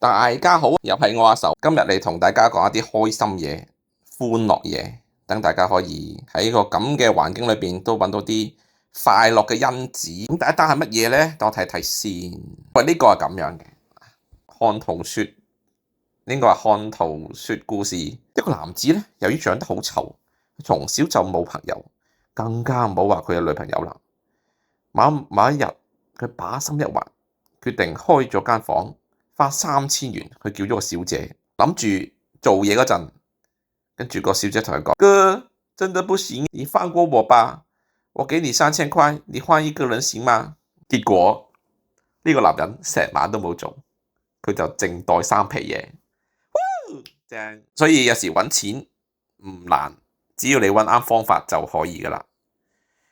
大家好，又係我阿愁，今日嚟同大家講一啲開心嘢、歡樂嘢，等大家可以喺個咁嘅環境裏邊都揾到啲快樂嘅因子。咁第一單係乜嘢呢？等我睇睇先。喂，呢個係咁樣嘅，看圖說，應該係看圖說故事。一個男子呢，由於長得好醜，從小就冇朋友，更加唔好話佢有女朋友啦。某一日，佢把心一橫，決定開咗間房，花3000元去叫咗個小姐，諗住做嘢嗰陣，跟住個小姐同佢講：哥，真的不行，你放過我吧，我給你3000塊，你換一個人行嗎？結果呢個男人成晚都冇做，佢就靜待三皮嘢。正，所以有時揾錢唔難，只要你揾啱方法就可以噶啦。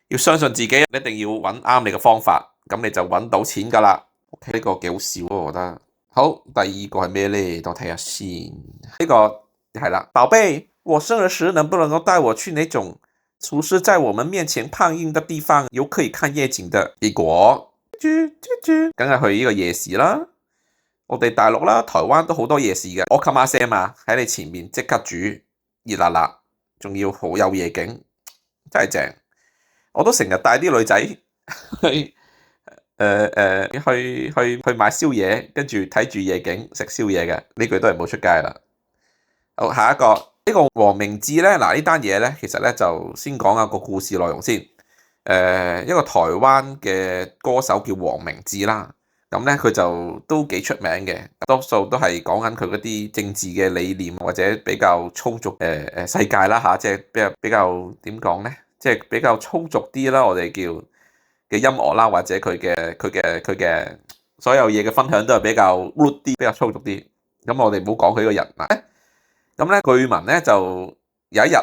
要相信自己，一定要揾啱你嘅方法，咁你就揾到錢噶啦。OK，呢個幾好笑，我覺得。好，第二個係咩呢？我睇下先。呢個係啦，寶貝，我生日時能不能夠帶我去那種廚師在我們面前胖硬的地方，有可以看夜景的？結果，梗係去呢個夜市啦。我哋大陸啦、台灣都好多夜市嘅。Omakase嘛，喺你前面即刻煮，熱辣辣，仲要好有夜景，真係正。我都成日帶啲女仔去去買宵夜，跟住睇住夜景食宵夜嘅。呢句都係冇出街啦。好，下一個呢個黃明志咧，嗱呢單嘢咧，其實咧就先講下個故事內容先。一個台灣嘅歌手叫黃明志啦，咁咧佢就都幾出名嘅，多數都係講緊佢嗰啲政治嘅理念或者比較粗俗世界啦嚇，即係比較點講咧？即係比較粗俗啲啦，我哋叫嘅音樂啦，或者佢嘅所有嘢嘅分享都係比較 rude 啲，比較粗俗啲。咁我哋唔好講佢呢個人啦。咁咧據聞咧就有一日，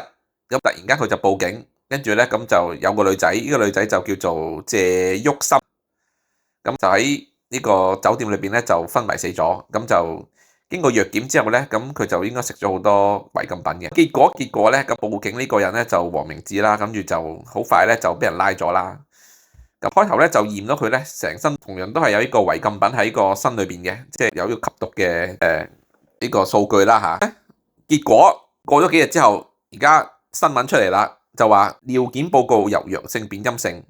咁突然間佢就報警，跟住咧咁就有個女仔，呢個女仔就叫做謝旭心，咁就喺呢個酒店裏邊咧就昏迷死咗，咁就經過藥檢之後咧，咁佢就應該食咗好多違禁品嘅。結果咧，咁報警呢個人咧就黃明志啦，跟住就好快咧就俾人拉咗啦。咁開頭咧就驗到佢咧成身同樣都係有呢個違禁品喺個身裏邊嘅，即係有呢個吸毒嘅呢個數據啦嚇。結果過咗幾日之後，而家新聞出嚟啦，就話尿檢報告由陽性變陰性，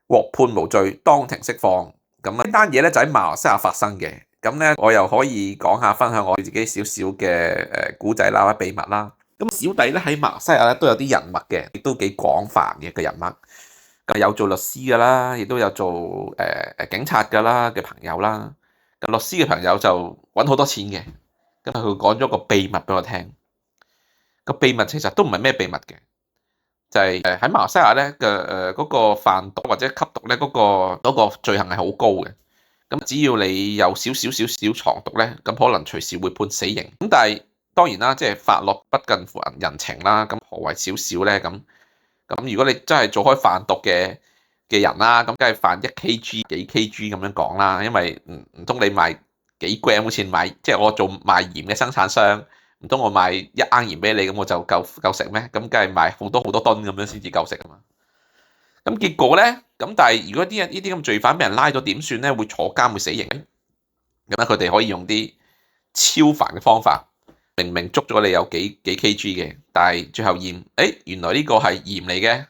獲判無罪，當庭釋放。咁呢單嘢咧就喺馬來西亞發生嘅。咁咧我又可以講下分享我自己少少嘅古仔啦、秘密啦。咁小弟咧喺馬來西亞咧都有啲人脈嘅，亦都幾廣泛嘅人脈。有做律師㗎啦，亦都有做警察㗎啦嘅朋友啦。咁律師嘅朋友就揾好多錢嘅，咁佢講咗個秘密俾我聽。個秘密其實都唔係咩秘密嘅，就係喺馬來西亞咧嘅嗰個販毒或者吸毒咧嗰個罪行係好高嘅。咁只要你有少少藏毒咧，咁可能隨時會判死刑。咁但係當然啦，即係法律不近乎人情啦。咁何謂少少咧？咁如果你真係做開販毒嘅人啦，咁梗係販1kg 幾 kg 咁樣講啦，因為唔通你賣幾 gram 好似賣，即係我做賣鹽嘅生產商，唔通我賣1盎鹽俾你，咁我就夠食咩？咁梗係賣好多噸咁樣先至夠食啊嘛。咁結果咧，咁但係如果呢啲咁罪犯俾人拉咗點算咧？會坐監會死刑咧？咁咧佢哋可以用啲超凡嘅方法。明明捉咗你有幾 kg 嘅，但係最後驗，原來呢個係鹽嚟嘅，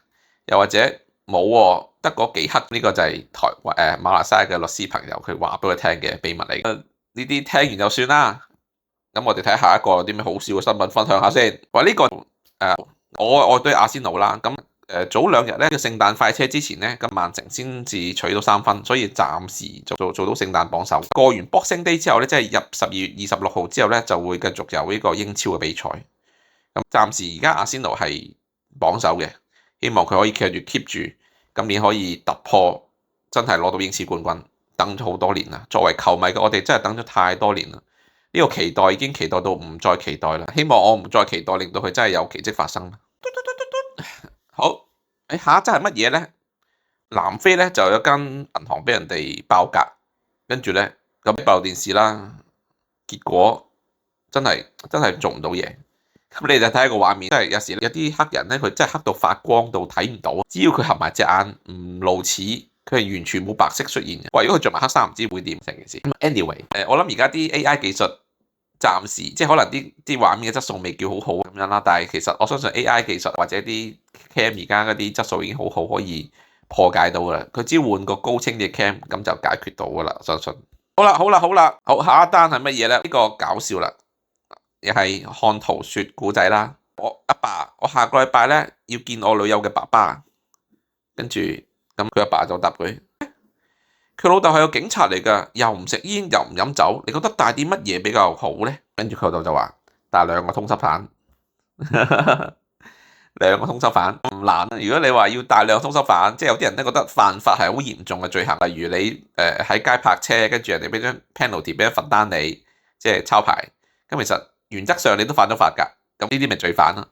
又或者冇喎，得嗰幾克。呢個就係馬來西亞嘅律師朋友佢話俾我聽嘅秘密嚟。呢啲聽完就算啦。咁我哋睇下一個有啲咩好笑嘅新聞分享下先。話呢個我對阿仙奴啦。咁早2日咧嘅聖誕快車之前咧，咁曼城先至取到3分，所以暫時做到聖誕榜首。過完 Boxing Day 之後咧，即係入12月26號之後咧，就會繼續有呢個英超嘅比賽。咁暫時而家阿仙奴係榜首嘅，希望佢可以keep住今年可以突破，真係攞到英超冠軍。等咗好多年啦，作為球迷嘅我哋真係等咗太多年啦。呢個期待已經期待到唔再期待啦。希望我唔再期待，令到佢真係有奇蹟發生。好，下一則係乜嘢咧？南非咧就有一間銀行俾人哋爆格，跟住咧咁閉路電視啦，結果真係做唔到嘢。咁你就睇下個畫面，即係有時有啲黑人咧，佢真係黑到發光到睇唔到，只要佢合埋隻眼唔露齒，佢佢係完全冇白色出現嘅。哇！如果佢着埋黑衫，唔知會點成件事。Anyway，我諗而家啲 AI 技術暫時即係可能啲畫面嘅質素未叫好好咁樣啦，但係其實我相信 AI 技術或者啲 cam 而家嗰啲質素已經好好，可以破解到噶啦。佢只要換個高清嘅 cam，咁就解決到噶啦，相信。好啦，好，下一單係乜嘢咧？呢個搞笑啦，又係看圖說故仔啦。我阿爸，我下個禮拜咧要見我女友嘅爸爸，跟住咁佢阿爸就答佢：佢老豆係個警察嚟㗎，又唔食煙又唔飲酒，你覺得帶啲乜嘢比較好咧？跟住佢老豆就話：帶2個通緝犯。2個通緝犯唔難啊！如果你話要帶2個通緝犯，即係有啲人咧覺得犯法係好嚴重嘅罪行，例如你喺街泊車，跟住人哋俾張 penalty 俾一罰單你，即係抄牌，咁其實原則上你都犯咗法㗎。咁呢啲咪罪犯咯。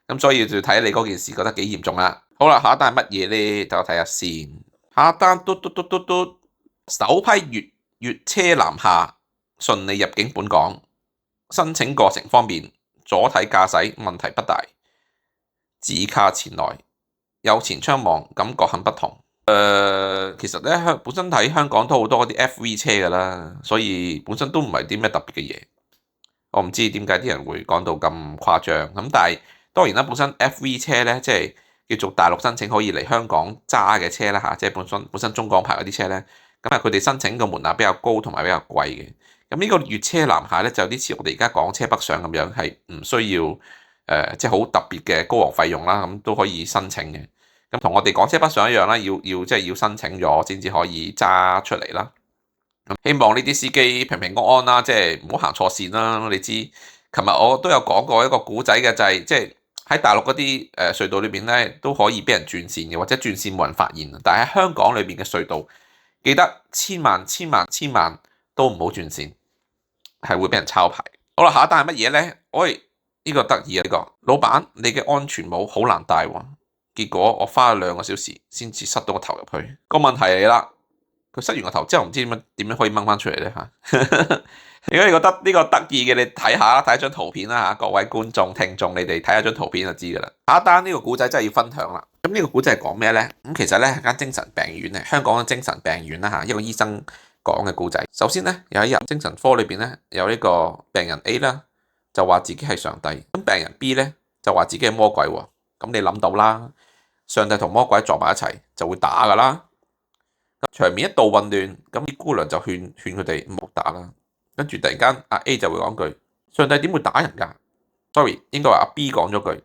咁所以就睇你嗰件事覺得幾嚴重啦。好啦，下一單係乜嘢咧？等我睇下先。下一單嘟，首批粵車南下順利入境本港，申請過程方面，左睇駕駛問題不大。指卡前來，右前窗望，感覺很不同。其實咧本身喺香港都好多嗰啲 FV 車噶啦，所以本身都唔係啲咩特別嘅嘢。我唔知點解啲人會講到咁誇張。咁但係當然啦，本身 FV 車咧即係叫做大陸申請可以嚟香港揸嘅車啦嚇，即係本身中港牌嗰啲車咧，咁啊佢哋申請個門檻比較高同埋比較貴嘅。咁呢個粵車南下咧就有啲似我哋而家港車北上咁樣，係唔需要即係好特別嘅高昂費用啦，咁都可以申請嘅。咁同我哋港車北上一樣啦，要申請咗先至可以揸出嚟啦。咁希望呢啲司機平平安安啦，即係唔好行錯線啦。你知，琴日我都有講過一個古仔嘅，就係即係喺大陸嗰啲隧道裏邊咧都可以俾人轉線嘅，或者轉線冇人發現。但係喺香港裏邊嘅隧道，記得千萬都唔好轉線，係會俾人抄牌。好啦，下一單係乜嘢咧？喂！呢個得意啊！呢個老闆，你嘅安全帽好難戴喎，結果我花咗2個小時先至塞到個頭入去。個問題嚟啦，佢塞完個頭之後唔知點樣可以掹翻出嚟咧嚇。如果你覺得呢個得意嘅，你睇下睇一張圖片啦嚇，各位觀眾聽眾，你哋睇下張圖片就知噶啦。下一單呢個古仔真係要分享啦。咁呢個古仔係講咩咧？咁其實咧係間精神病院咧，香港嘅精神病院啦嚇，一個醫生講嘅古仔。首先咧有一日精神科裏邊咧有呢個病人 A 啦。就話自己係上帝，咁病人 B 咧就話自己係魔鬼喎。咁你諗到啦，上帝同魔鬼撞埋一齊就會打噶啦。場面一度混亂，咁啲姑娘就勸佢哋唔好打啦。跟住突然間阿 A 就會講句：上帝點會打人㗎？Sorry， 應該話阿 B 講咗句，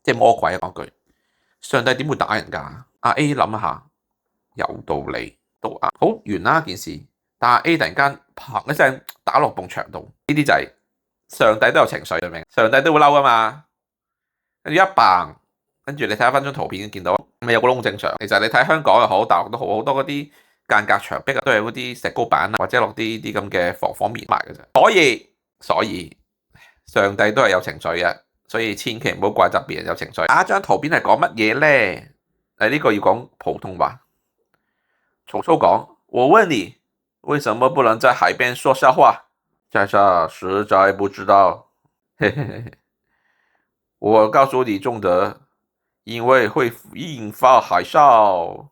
即係魔鬼講句：上帝點會打人㗎？阿 A 諗一下，有道理，都啱。好，完啦件事，但係 A 突然間砰一聲打落埲牆度，呢啲就係上帝都有情緒，明唔明？上帝都會嬲噶嘛。跟住一砰，跟住你睇下翻張圖片見到，咪有個窿正常。其實你睇香港又好，大陸都好，好多嗰啲間隔牆壁都係嗰啲石膏板啊，或者落啲咁嘅防火棉埋嘅啫。所以上帝都係有情緒嘅，所以千祈唔好怪責別人有情緒。下一張圖片係講乜嘢咧？呢個要講普通話。曹操講：我問你，為什麼不能在海邊說笑話？在下實在不知道，嘿嘿嘿。我告訴你仲德，因為會引發海嘯。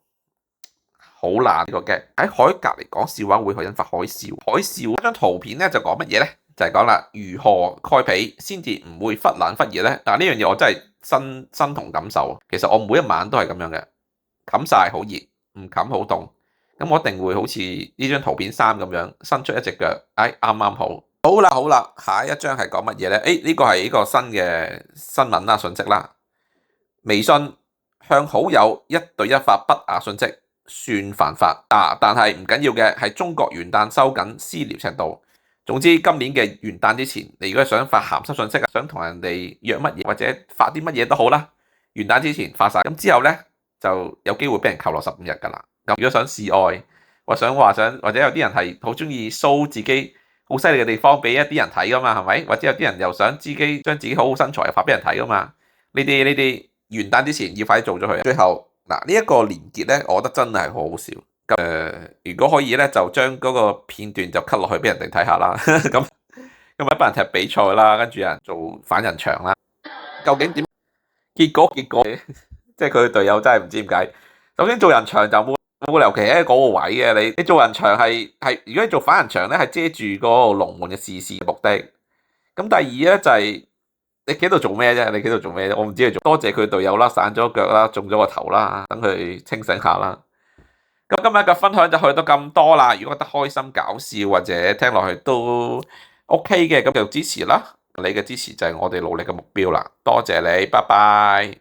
好難呢個嘅，喺海隔離講笑話會引發海嘯。海嘯張圖片咧就講乜嘢咧？就係講啦，如何蓋被先至唔會忽冷忽熱咧？嗱，呢樣嘢我真係身同感受。其實我每一晚都係咁樣嘅，冚晒好熱，唔冚好凍。咁我一定會好似呢張圖片3咁樣伸出一隻腳，啱啱好。好啦，下一張係講乜嘢咧？呢個係呢個新嘅新聞啦、訊息啦。微信向好友1對1發不雅訊息算犯法啊！但係唔緊要嘅，係中國元旦收緊私聊尺度。總之今年嘅元旦之前，你如果想發鹹濕訊息啊，想同人哋約乜嘢或者發啲乜嘢都好啦，元旦之前發晒，咁之後咧就有機會俾人扣落15日㗎啦。咁如果想示愛，或者有啲人係好中意 show 自己好犀利嘅地方俾一啲人睇㗎嘛，係咪？或者有啲人又想將自己好身材發俾人睇㗎嘛？呢啲元旦之前要快啲做咗佢。最後嗱，呢一個連結咧，我覺得真係好好笑。如果可以咧，就將嗰個片段就 cut 落去俾人哋睇下啦。咁一班人踢比賽啦，跟住有人做反人牆啦。究竟點？結果即係佢隊友真係唔知點解。首先做人牆就冇冇理由企喺嗰個位嘅。你做人牆係，如果你做反人牆咧，係遮住嗰個龍門嘅視線嘅目的。咁第二咧就係你企喺度做咩啫？你企喺度做咩啫？我唔知佢做。多謝佢隊友啦，散咗腳啦，中咗個頭啦，等佢清醒下啦。咁今日嘅分享就去到咁多啦。如果覺得開心搞笑或者聽落去都 OK 嘅，咁就支持啦。你嘅支持就係我哋努力嘅目標啦。多謝你，拜拜。